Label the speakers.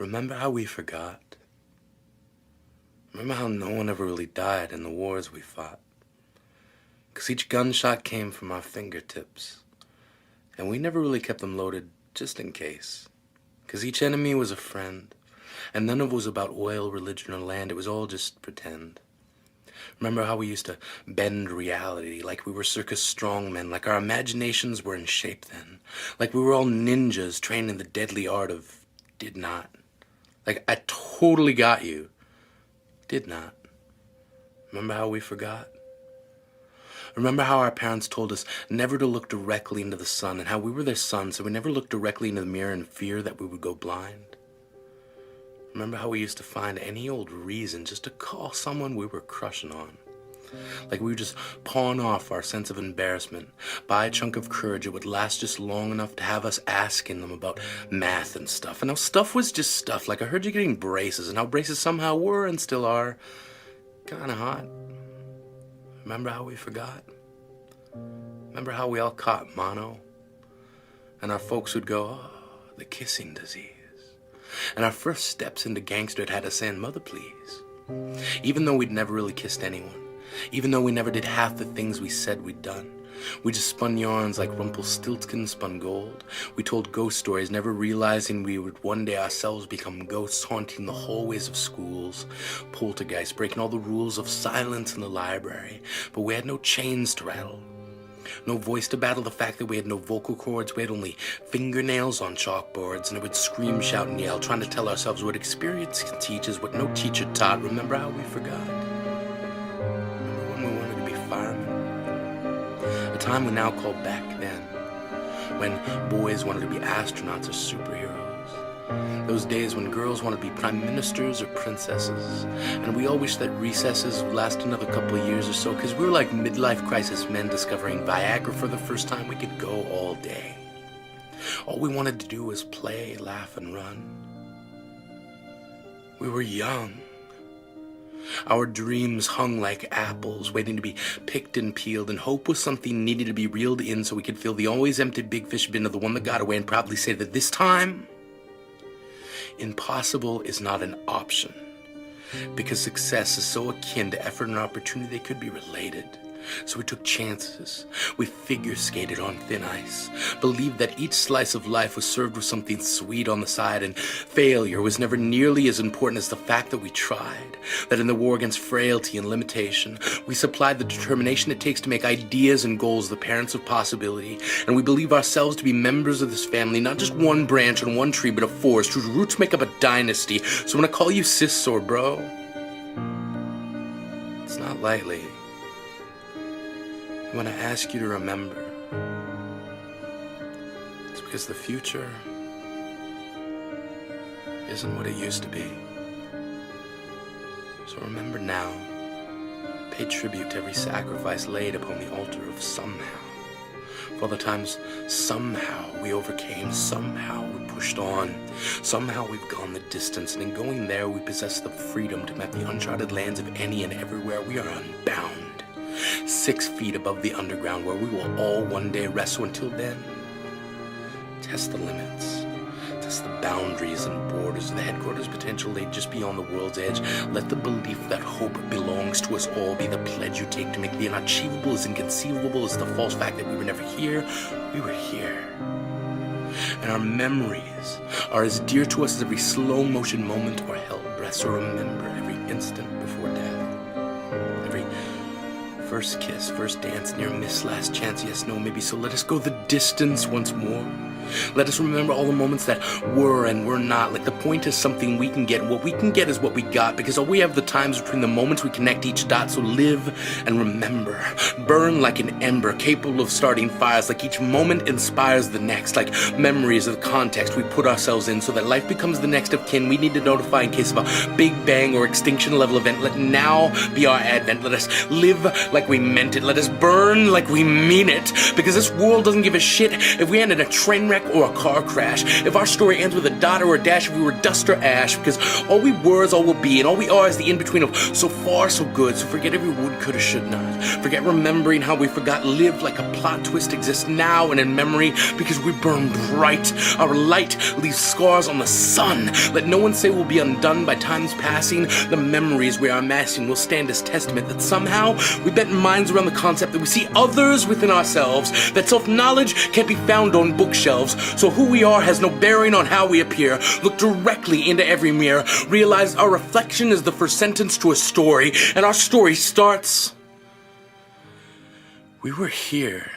Speaker 1: Remember how we forgot? Remember how no one ever really died in the wars we fought? 'Cause each gunshot came from our fingertips, and we never really kept them loaded just in case. 'Cause each enemy was a friend, and none of it was about oil, religion, or land. It was all just pretend. Remember how we used to bend reality like we were circus strongmen, like our imaginations were in shape then, like we were all ninjas trained in the deadly art of did not. Like, I totally got you. Did not. Remember how we forgot? Remember how our parents told us never to look directly into the sun, and how we were their sons, so we never looked directly into the mirror in fear that we would go blind? Remember how we used to find any old reason just to call someone we were crushing on? Like we would just pawn off our sense of embarrassment, buy a chunk of courage that would last just long enough to have us asking them about math and stuff. And how stuff was just stuff. Like I heard you getting braces, and how braces somehow were and still are kinda hot. Remember how we forgot? Remember how we all caught mono? And our folks would go, oh, the kissing disease. And our first steps into gangsterhood had us saying, mother, please. Even though we'd never really kissed anyone. Even though we never did half the things we said we'd done. We just spun yarns like Rumpelstiltskin spun gold. We told ghost stories, never realizing we would one day ourselves become ghosts haunting the hallways of schools. Poltergeists, breaking all the rules of silence in the library. But we had no chains to rattle. No voice to battle the fact that we had no vocal cords. We had only fingernails on chalkboards, and it would scream, shout, and yell, trying to tell ourselves what experience can teach us, what no teacher taught. Remember how we forgot? Remember when we wanted to be firemen? A time we now call back then, when boys wanted to be astronauts or superheroes. Those days when girls wanted to be prime ministers or princesses. And we all wished that recesses would last another couple of years or so, because we were like midlife crisis men discovering Viagra for the first time. We could go all day. All we wanted to do was play, laugh, and run. We were young. Our dreams hung like apples, waiting to be picked and peeled, and hope was something needed to be reeled in so we could fill the always empty big fish bin of the one that got away and proudly say that this time, impossible is not an option, because success is so akin to effort and opportunity they could be related. So we took chances, we figure skated on thin ice, believed that each slice of life was served with something sweet on the side, and failure was never nearly as important as the fact that we tried, that in the war against frailty and limitation, we supplied the determination it takes to make ideas and goals the parents of possibility, and we believe ourselves to be members of this family, not just one branch on one tree, but a forest whose roots make up a dynasty. So when I call you sis or bro, it's not lightly. When I ask you to remember, it's because the future isn't what it used to be. So remember now, pay tribute to every sacrifice laid upon the altar of somehow. For all the times somehow we overcame, somehow we pushed on, somehow we've gone the distance, and in going there we possess the freedom to map the uncharted lands of any and everywhere. We are unbound. 6 feet above the underground, where we will all one day rest. So until then, test the limits, test the boundaries and borders of the headquarters potential laid just beyond the world's edge. Let the belief that hope belongs to us all be the pledge you take to make the unachievable as inconceivable as the false fact that we were never here. We were here. And our memories are as dear to us as every slow motion moment or held breath. So remember every instant before death, every first kiss, first dance, near miss, last chance, yes, no, maybe. So let us go the distance once more. Let us remember all the moments that were and were not. Like the point is something we can get. What we can get is what we got, because all we have the times between the moments we connect each dot. So live and remember. Burn like an ember, capable of starting fires. Like each moment inspires the next. Like memories of the context we put ourselves in, so that life becomes the next of kin we need to notify in case of a big bang or extinction level event. Let now be our advent. Let us live like we meant it. Let us burn like we mean it, because this world doesn't give a shit if we end in a train wreck wreck or a car crash, if our story ends with a dot or a dash, if we were dust or ash, because all we were is all we'll be, and all we are is the in-between of so far so good. So forget every would, coulda, should not. Forget remembering how we forgot, live like a plot twist exists now and in memory, because we burn bright. Our light leaves scars on the sun. Let no one say we'll be undone by time's passing. The memories we are amassing will stand as testament that somehow we bent minds around the concept that we see others within ourselves, that self-knowledge can't be found on bookshelves. So who we are has no bearing on how we appear. Look directly into every mirror. Realize our reflection is the first sentence to a story, and our story starts. We were here.